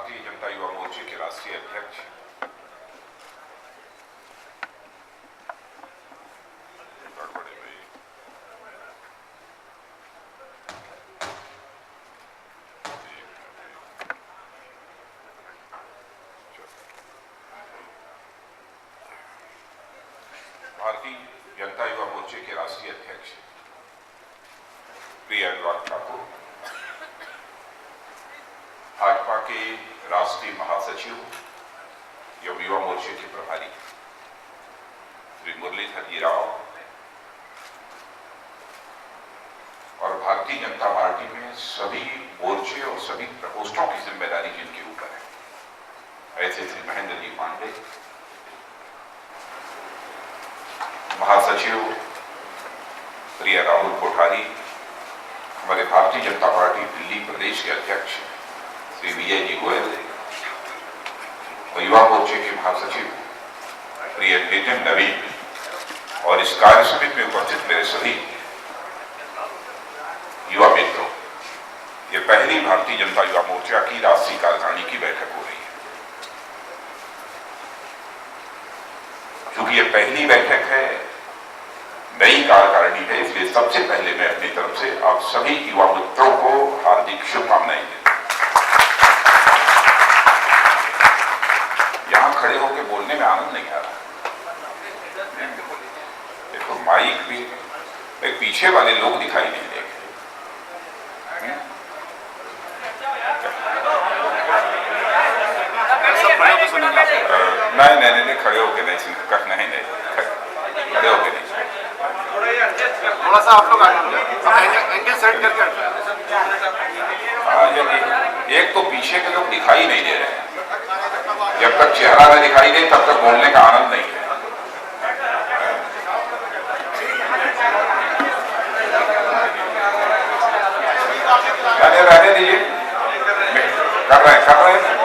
भारतीय जनता युवा मोर्चे के राष्ट्रीय अध्यक्ष भारतीय जनता युवा मोर्चे के राष्ट्रीय अध्यक्ष प्रिय अनुराग ठाकुर, भाजपा के राष्ट्रीय महासचिव एवं युवा मोर्चे के प्रभारी श्री मुरलीधर जी राव और भारतीय जनता पार्टी में सभी मोर्चे और सभी प्रकोष्ठों की जिम्मेदारी जिनके ऊपर है, ऐसे श्री महेंद्र जी पांडे, महासचिव प्रिय राहुल कोठारी, हमारे भारतीय जनता पार्टी दिल्ली प्रदेश के अध्यक्ष श्री विजय जी गोयल और युवा मोर्चे के महासचिव प्रिय नितिन नवीन और इस कार्य समिति में उपस्थित मेरे सभी युवा मित्रों, ये पहली भारतीय जनता युवा मोर्चा की राष्ट्रीय कार्यकारिणी की बैठक हो रही है। क्योंकि ये पहली बैठक है, नई कार्यकारिणी है, इसलिए सबसे पहले मैं अपनी तरफ से आप सभी युवा मित्रों को हार्दिक शुभकामनाएं देता हूं। यहां खड़े होकर बोलने में आनंद नहीं आ रहा। देखो माइक भी पीछे वाले लोग दिखाई नहीं देंगे। नहीं खड़े होके नहीं सुन नहीं खड़े होके नहीं। थोड़ा सा आप लोग एंगल सेट करके एक तो पीछे के लोग दिखाई नहीं दे रहे हैं। जब तक चेहरा न दिखाई दे तब तक बोलने का आनंद नहीं है। रहने दीजिए, कर रहे हैं।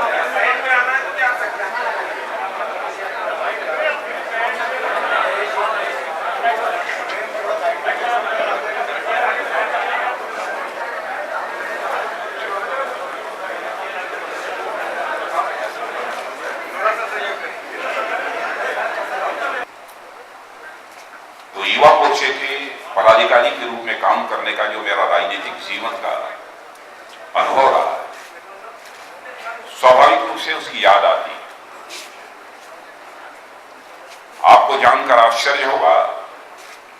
युवा मोर्चे के पदाधिकारी के रूप में काम करने का जो मेरा राजनीतिक जीवन का अनुभव रहा, स्वाभाविक रूप से उसकी याद आती है। आपको जानकर आश्चर्य होगा,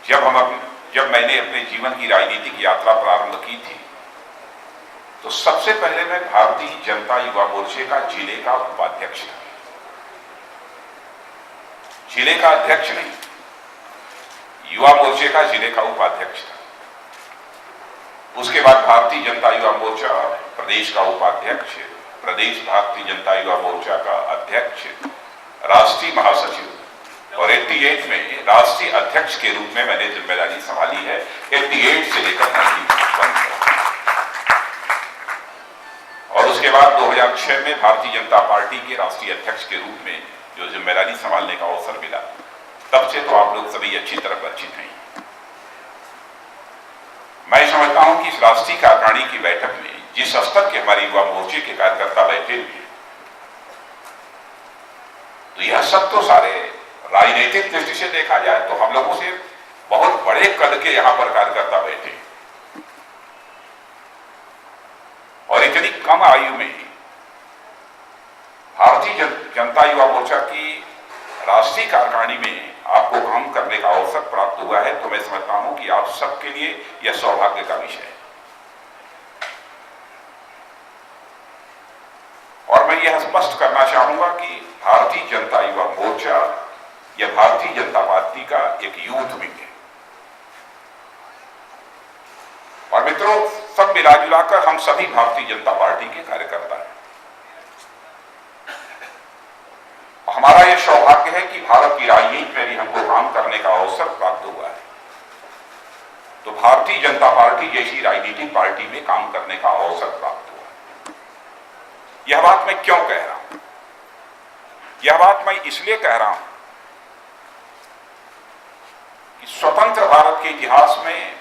जब मैंने अपने जीवन की राजनीतिक यात्रा प्रारंभ की थी तो सबसे पहले मैं भारतीय जनता युवा मोर्चे का जिले का उपाध्यक्ष था। जिले का अध्यक्ष नहीं, युवा मोर्चे का जिले का उपाध्यक्ष था। उसके बाद भारतीय जनता युवा मोर्चा प्रदेश का उपाध्यक्ष, प्रदेश भारतीय जनता युवा मोर्चा का अध्यक्ष, राष्ट्रीय महासचिव और 88 में राष्ट्रीय अध्यक्ष के रूप में मैंने जिम्मेदारी संभाली है। 88 से लेकर 91 और उसके बाद 2006 में भारतीय जनता पार्टी के राष्ट्रीय अध्यक्ष के रूप में जो जिम्मेदारी संभालने का अवसर मिला, तब से तो आप लोग सभी अच्छी तरह परिचित हैं। मैं समझता हूं कि इस राष्ट्रीय कार्यकारिणी की बैठक में जिस स्तर के हमारे युवा मोर्चे के कार्यकर्ता बैठे हुए, तो यह सब तो सारे राजनीतिक दृष्टि से देखा जाए तो हम लोगों से बहुत बड़े कद के यहां पर कार्यकर्ता बैठे और इतनी कम आयु में भारतीय जनता युवा मोर्चा की राष्ट्रीय कार्यकारिणी में आपको काम करने का अवसर प्राप्त हुआ है, तो मैं समझता हूं कि आप सबके लिए यह सौभाग्य का विषय है। और मैं यह स्पष्ट करना चाहूंगा कि भारतीय जनता युवा मोर्चा यह भारतीय जनता पार्टी का एक यूथ विंग है। और मित्रों, सब मिलाजुलाकर हम सभी भारतीय जनता पार्टी के कार्यकर्ता हैं। हमारा यह सौभाग्य है कि भारत की राजनीति में भी हमको काम करने का अवसर प्राप्त हुआ है। तो भारतीय जनता पार्टी जैसी राजनीतिक पार्टी में काम करने का अवसर प्राप्त हुआ है। यह बात मैं क्यों कह रहा हूं? यह बात मैं इसलिए कह रहा हूं कि स्वतंत्र भारत के इतिहास में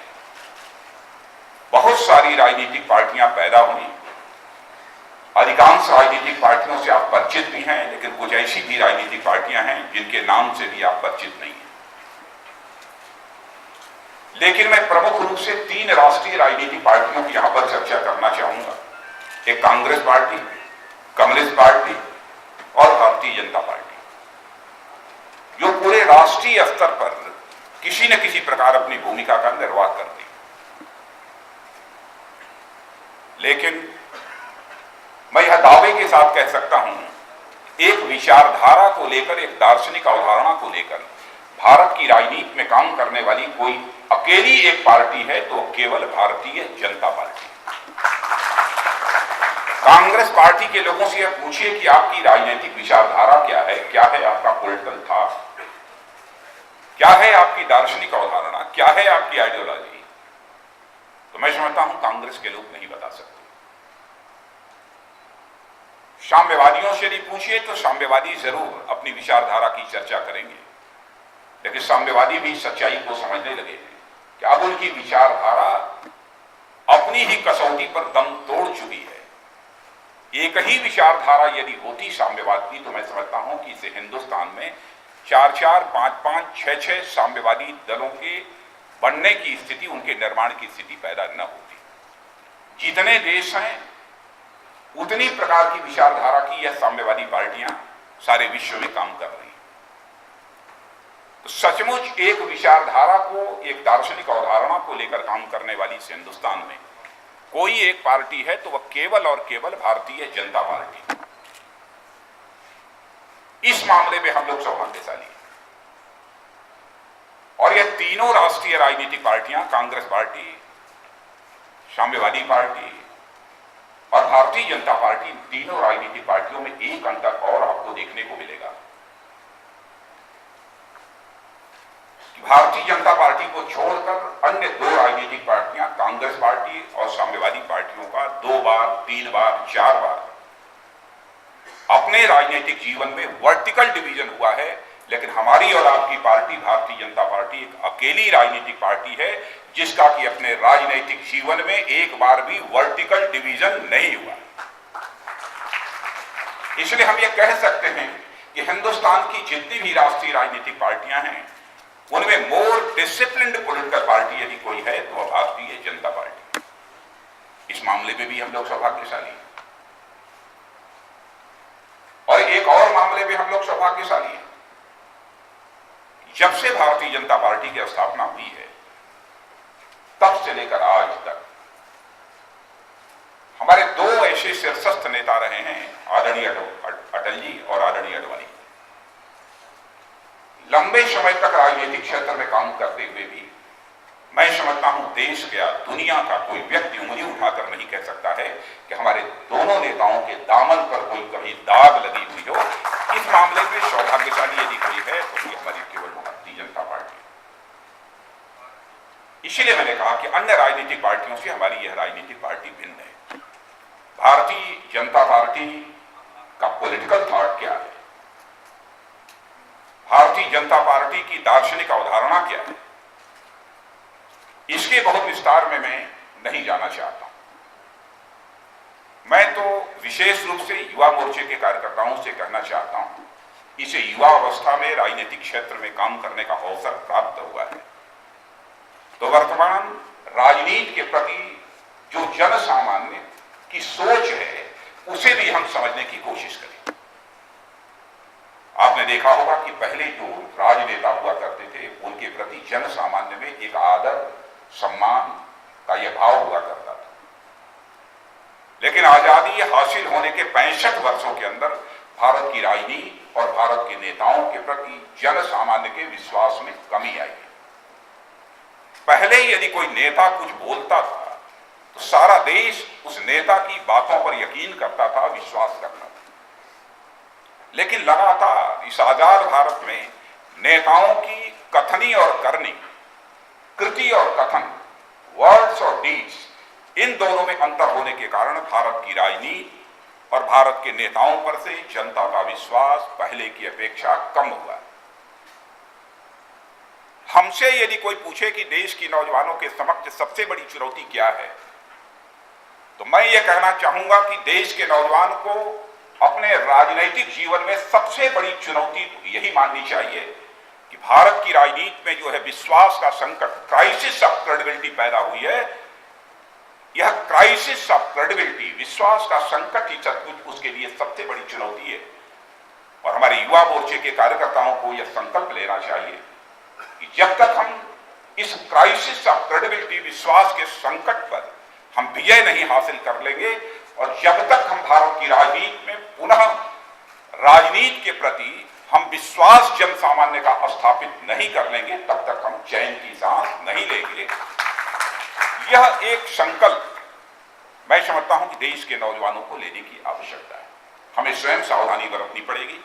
बहुत सारी राजनीतिक पार्टियां पैदा हुई अधिकांश राजनीतिक पार्टियों से आप परिचित भी हैं, लेकिन कुछ ऐसी भी राजनीतिक पार्टियां हैं जिनके नाम से भी आप परिचित नहीं हैं। लेकिन मैं प्रमुख रूप से 3 राष्ट्रीय राजनीतिक पार्टियों की यहां पर चर्चा करना चाहूंगा। एक कांग्रेस पार्टी, कम्युनिस्ट पार्टी और भारतीय जनता पार्टी, जो पूरे राष्ट्रीय स्तर पर किसी न किसी प्रकार अपनी भूमिका का निर्वाह करती है। लेकिन मैं यह दावे के साथ कह सकता हूं, एक विचारधारा को लेकर, एक दार्शनिक अवधारणा को लेकर भारत की राजनीति में काम करने वाली कोई अकेली एक पार्टी है तो केवल भारतीय जनता पार्टी। कांग्रेस पार्टी के लोगों से यह पूछिए कि आपकी राजनीतिक विचारधारा क्या है आपका पॉलिटिकल था, क्या है आपकी दार्शनिक अवधारणा, क्या है आपकी आइडियोलॉजी, तो मैं समझता हूं कांग्रेस के लोग नहीं बता सकते। साम्यवादियों से यदि पूछिए तो साम्यवादी जरूर अपनी विचारधारा की चर्चा करेंगे, लेकिन साम्यवादी भी सच्चाई को समझने लगे हैं कि अब उनकी विचारधारा अपनी ही कसौटी पर दम तोड़ चुकी है। एक ही विचारधारा यदि होती साम्यवाद की, तो मैं समझता हूं कि इसे हिंदुस्तान में 4-4, 5-5, 6-6 साम्यवादी दलों के बनने की स्थिति, उनके निर्माण की स्थिति पैदा न होती। जितने देश हैं उतनी प्रकार की विचारधारा की यह साम्यवादी पार्टियां सारे विश्व में काम कर रही हैं। तो सचमुच एक विचारधारा को, एक दार्शनिक अवधारणा को लेकर काम करने वाली इस हिंदुस्तान में कोई एक पार्टी है तो वह केवल और केवल भारतीय जनता पार्टी। इस मामले में हम लोग सौभाग्यशाली हैं। और यह तीनों राष्ट्रीय राजनीतिक पार्टियां, कांग्रेस पार्टी, साम्यवादी पार्टी और भारतीय जनता पार्टी, तीनों राजनीतिक पार्टियों में एक अंतर और आपको देखने को मिलेगा कि भारतीय जनता पार्टी को छोड़कर अन्य 2 राजनीतिक पार्टियां, कांग्रेस पार्टी और साम्यवादी पार्टियों का 2 बार, 3 बार, 4 बार अपने राजनीतिक जीवन में वर्टिकल डिवीजन हुआ है। लेकिन हमारी और आपकी पार्टी, भारतीय जनता पार्टी, एक अकेली राजनीतिक पार्टी है जिसका कि अपने राजनीतिक जीवन में एक बार भी वर्टिकल डिवीजन नहीं हुआ। इसलिए हम ये कह सकते हैं कि हिंदुस्तान की जितनी भी राष्ट्रीय राजनीतिक पार्टियां हैं उनमें मोर डिसिप्लिन्ड पॉलिटिकल पार्टी यदि कोई है तो वह भारतीय जनता पार्टी। इस मामले में भी हम लोग सौभाग्यशाली हैं। और एक और मामले में हम लोग सौभाग्यशाली हैं। जब से भारतीय जनता पार्टी की स्थापना हुई है तब से लेकर आज तक हमारे 2 ऐसे शीर्षस्थ नेता रहे हैं, आदरणीय अटल जी और आदरणीय आडवाणी। लंबे समय तक राजनीतिक क्षेत्र में काम करते हुए भी मैं समझता हूं देश या दुनिया का कोई व्यक्ति उंगली उठाकर नहीं कह सकता है कि हमारे दोनों नेताओं के दामन पर कोई कभी दाग लगी हुई हो। इस मामले में सौभाग्यशाली यदि कोई है तो ये हमारी केवल भारतीय जनता पार्टी। इसीलिए मैंने कहा कि अन्य राजनीतिक पार्टियों से हमारी यह राजनीतिक पार्टी भिन्न है। भारतीय जनता पार्टी का पॉलिटिकल थॉट क्या है, भारतीय जनता पार्टी की दार्शनिक अवधारणा क्या है, इसके बहुत विस्तार में मैं नहीं जाना चाहता हूं। मैं तो विशेष रूप से युवा मोर्चे के कार्यकर्ताओं से कहना चाहता हूं, इसे युवा अवस्था में राजनीतिक क्षेत्र में काम करने का अवसर प्राप्त हुआ है तो वर्तमान राजनीति के प्रति जो जन सामान्य की सोच है उसे भी हम समझने की कोशिश करें। आपने देखा होगा कि पहले जो राजनेता हुआ करते थे उनके प्रति जन सामान्य में एक आदर, सम्मान का यह भाव हुआ करता था। लेकिन आजादी हासिल होने के 65 वर्षों के अंदर भारत की राजनीति और भारत के नेताओं के प्रति जन सामान्य के विश्वास में कमी आई है। पहले यदि कोई नेता कुछ बोलता था तो सारा देश उस नेता की बातों पर यकीन करता था, विश्वास करता था। लेकिन लगातार इस आजाद भारत में नेताओं की कथनी और करनी, कृति और कथन, वर्ड्स और डीड्स, इन दोनों में अंतर होने के कारण भारत की राजनीति और भारत के नेताओं पर से जनता का विश्वास पहले की अपेक्षा कम हुआ। हमसे यदि कोई पूछे कि देश की नौजवानों के समक्ष सबसे बड़ी चुनौती क्या है तो मैं ये कहना चाहूंगा कि देश के नौजवान को अपने राजनीतिक जीवन में सबसे बड़ी चुनौती यही माननी चाहिए कि भारत की राजनीति में जो है विश्वास का संकट, क्राइसिस ऑफ क्रेडिबिलिटी पैदा हुई है। यह क्राइसिस ऑफ क्रेडिबिलिटी, विश्वास का संकट ही सचमुच उसके लिए सबसे बड़ी चुनौती है। और हमारे युवा मोर्चे के कार्यकर्ताओं को यह संकल्प लेना चाहिए कि जब तक हम इस क्राइसिस ऑफ क्रेडिबिलिटी, विश्वास के संकट पर हम विजय नहीं हासिल कर लेंगे और जब तक हम भारत की राजनीति में पुनः राजनीति के प्रति हम विश्वास जन सामान्य का स्थापित नहीं कर लेंगे, तब तक हम चैन की सांस नहीं लेंगे। यह एक संकल्प मैं समझता हूं कि देश के नौजवानों को लेने की आवश्यकता है। हमें स्वयं सावधानी बरतनी पड़ेगी।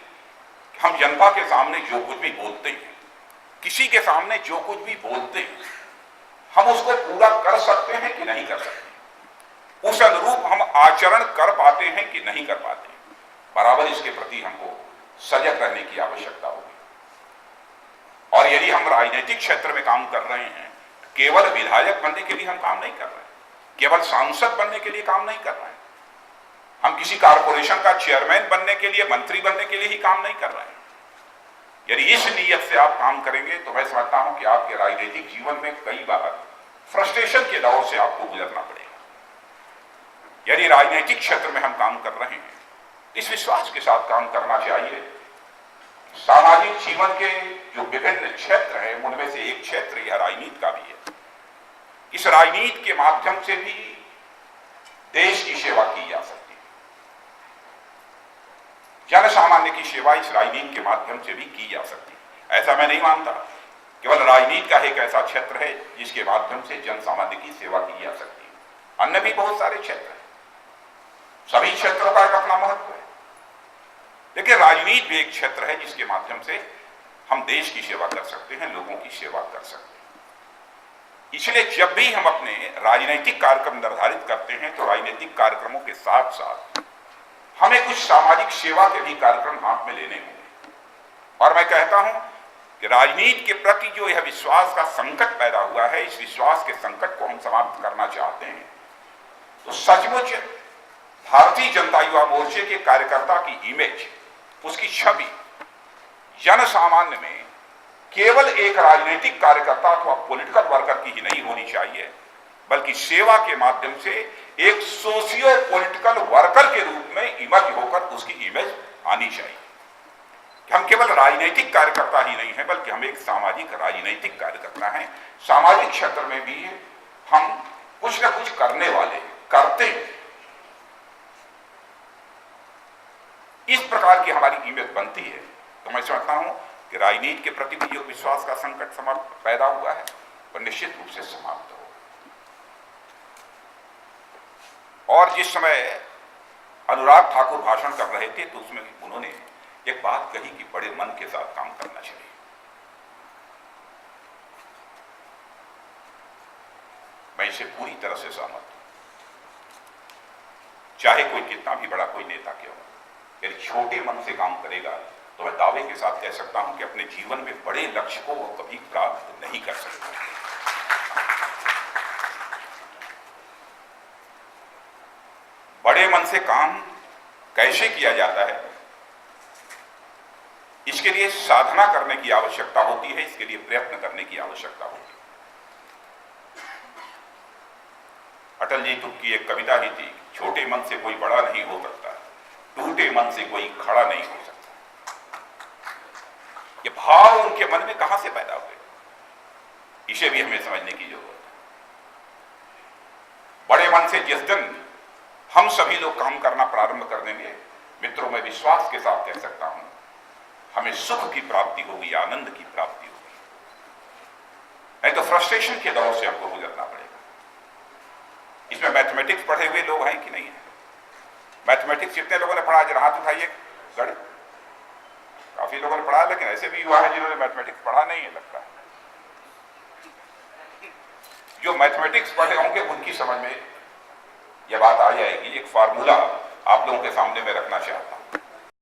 हम जनता के सामने जो कुछ भी बोलते हैं, किसी के सामने जो कुछ भी बोलते हैं, हम उसको पूरा कर सकते हैं कि नहीं कर सकते, उस अनुरूप हम आचरण कर पाते हैं कि नहीं कर पाते, बराबर इसके प्रति हमको सजग रहने की आवश्यकता होगी। और यदि हम राजनीतिक क्षेत्र में काम कर रहे हैं, केवल विधायक बनने के लिए हम काम नहीं कर रहे हैं, केवल सांसद बनने के लिए काम नहीं कर रहे हैं, हम किसी कारपोरेशन का चेयरमैन बनने के लिए, मंत्री बनने के लिए ही काम नहीं कर रहे हैं। यदि इस नीयत से आप काम करेंगे तो मैं समझता हूं कि आपके राजनीतिक जीवन में कई बार फ्रस्ट्रेशन के दौर से आपको गुजरना पड़ेगा। यदि राजनीतिक क्षेत्र में हम काम कर रहे हैं, इस विश्वास के साथ काम करना चाहिए। सामाजिक जीवन के जो विभिन्न क्षेत्र हैं, उनमें से एक क्षेत्र यह राजनीति का भी है। इस राजनीति के माध्यम से भी देश की सेवा की जा सकती है। जन सामान्य की सेवा इस राजनीति के माध्यम से भी की जा सकती है। ऐसा मैं नहीं मानता। केवल राजनीति का एक ऐसा क्षेत्र है जिसके माध्यम से जन सामान्य की सेवा की जा सकती है। अन्य भी बहुत सारे क्षेत्र हैं, सभी क्षेत्रों का एक अपना महत्व है, लेकिन राजनीति भी एक क्षेत्र है जिसके माध्यम से हम देश की सेवा कर सकते हैं, लोगों की सेवा कर सकते हैं। इसलिए जब भी हम अपने राजनीतिक कार्यक्रम निर्धारित करते हैं तो राजनीतिक कार्यक्रमों के साथ साथ हमें कुछ सामाजिक सेवा के भी कार्यक्रम हाथ में लेने होंगे। और मैं कहता हूं कि राजनीति के प्रति जो यह विश्वास का संकट पैदा हुआ है, इस विश्वास के संकट को हम समाप्त करना चाहते हैं तो सचमुच भारतीय जनता युवा मोर्चे के कार्यकर्ता की इमेज, उसकी छवि जन सामान्य में केवल एक राजनीतिक कार्यकर्ता अथवा पॉलिटिकल वर्कर की ही नहीं होनी चाहिए, बल्कि सेवा के माध्यम से एक सोशियो पॉलिटिकल वर्कर के रूप में इमर्ज होकर उसकी इमेज आनी चाहिए। हम केवल राजनीतिक कार्यकर्ता ही नहीं है, बल्कि हम एक सामाजिक राजनीतिक कार्यकर्ता हैं। सामाजिक क्षेत्र में भी हम कुछ न कुछ करने वाले, करते हैं। इस प्रकार की हमारी इमेज बनती है तो मैं समझता हूं कि राजनीति के प्रति भी जो विश्वास का संकट समाप्त पैदा हुआ है वह निश्चित रूप से समाप्त हो। और जिस समय अनुराग ठाकुर भाषण कर रहे थे तो उसमें उन्होंने एक बात कही कि बड़े मन के साथ काम करना चाहिए। मैं इसे पूरी तरह से सहमत हूं। चाहे कोई कितना भी बड़ा कोई नेता क्यों हो, यदि छोटे मन से काम करेगा तो मैं दावे के साथ कह सकता हूं कि अपने जीवन में बड़े लक्ष्य को वो कभी प्राप्त नहीं कर सकता। बड़े मन से काम कैसे किया जाता है, इसके लिए साधना करने की आवश्यकता होती है, इसके लिए प्रयत्न करने की आवश्यकता होती है। अटल जी की एक कविता ही थी, छोटे मन से कोई बड़ा नहीं हो सकता, टूटे मन से कोई खड़ा नहीं हो सकता। ये भाव उनके मन में कहां से पैदा हुए, इसे भी हमें समझने की जरूरत है। बड़े मन से जिस दिन हम सभी लोग काम करना प्रारंभ कर देंगे, मित्रों, मैं विश्वास के साथ कह सकता हूं हमें सुख की प्राप्ति होगी, आनंद की प्राप्ति होगी। नहीं तो फ्रस्ट्रेशन के दौर से हमको गुजरना पड़ेगा। इसमें मैथमेटिक्स पढ़े हुए लोग हैं कि नहीं है? मैथमेटिक्स कितने लोगों ने पढ़ा? जरा हाथ उठाइए। गणित काफी लोगों ने पढ़ा, लेकिन ऐसे भी युवा है जिन्होंने मैथमेटिक्स पढ़ा नहीं है लगता है। जो मैथमेटिक्स पढ़े होंगे उनकी समझ में यह बात आ जाएगी। एक फार्मूला आप लोगों के सामने मैं रखना चाहता हूं।